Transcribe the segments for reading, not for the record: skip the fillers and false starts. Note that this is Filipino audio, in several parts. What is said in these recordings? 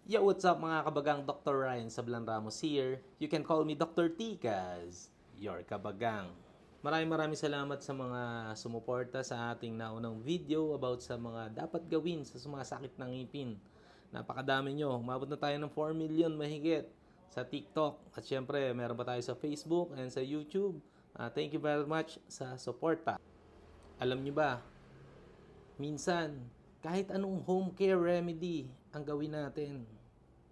Yo, what's up mga kabagang? Dr. Ryan Sablan Ramos here. You can call me Dr. Tikas, your kabagang. Maraming salamat sa mga sumuporta sa ating naunang video about sa mga dapat gawin sa sumasakit ng ngipin. Napakadami nyo. Umabot na tayo ng 4 million mahigit sa TikTok. At syempre, meron pa tayo sa Facebook and sa YouTube. Thank you very much sa suporta. Alam nyo ba, minsan, kahit anong home care remedy ang gawin natin.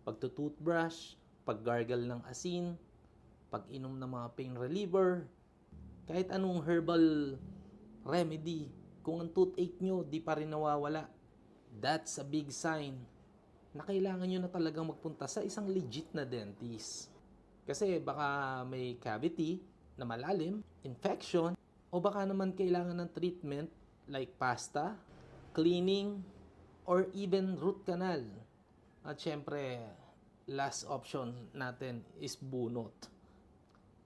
Pagtutoothbrush, paggargle ng asin, pag-inom ng mga pain reliever, kahit anong herbal remedy, kung ang toothache nyo di pa rin nawawala, that's a big sign na kailangan nyo na talagang magpunta sa isang legit na dentist. Kasi baka may cavity na malalim, infection, o baka naman kailangan ng treatment like pasta, cleaning, or even root canal. At syempre, last option natin is bunot.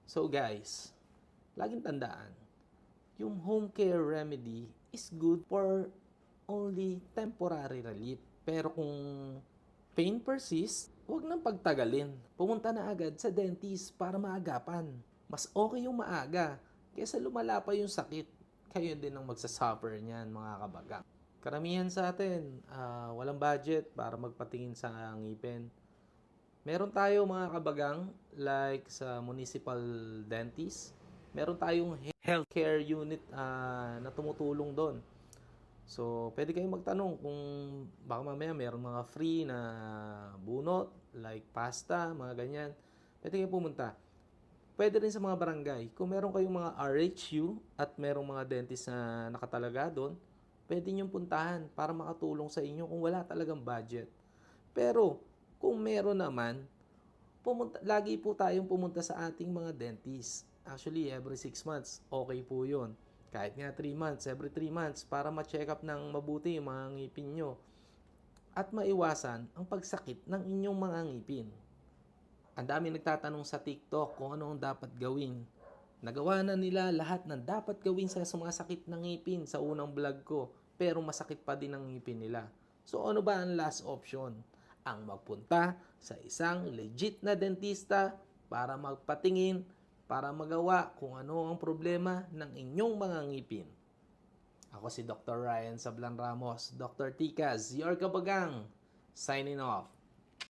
So guys, laging tandaan, yung home care remedy is good for only temporary relief. Pero kung pain persists, huwag nang pagtagalin. Pumunta na agad sa dentist para maagapan. Mas okay yung maaga kaysa lumala pa yung sakit. Kayo din ang magsasuffer niyan mga kabagang. Karamihan sa atin, walang budget para magpatingin sa ngipin. Meron tayo mga kabagang, like sa municipal dentist, meron tayong healthcare unit na tumutulong doon. So, pwede kayong magtanong kung baka mamaya meron mga free na bunot, like pasta, mga ganyan. Pwede kayong pumunta. Pwede rin sa mga barangay. Kung meron kayong mga RHU at merong mga dentist na nakatalaga doon, pwede niyong puntahan para makatulong sa inyo kung wala talagang budget. Pero, kung meron naman, lagi po tayong pumunta sa ating mga dentist. Actually, every 6 months, okay po yun. Kahit nga 3 months, every 3 months, para ma-check up ng mabuti yung mga ngipin nyo. At maiwasan ang pagsakit ng inyong mga ngipin. Ang dami nagtatanong sa TikTok kung ano ang dapat gawin. Nagawa na nila lahat ng dapat gawin sa sumasakit ng ngipin sa unang vlog ko, pero masakit pa din ang ngipin nila. So ano ba ang last option? Ang magpunta sa isang legit na dentista para magpatingin, para magawa kung ano ang problema ng inyong mga ngipin. Ako si Dr. Ryan Sablan Ramos, Dr. Tikas, your kabagang, signing off.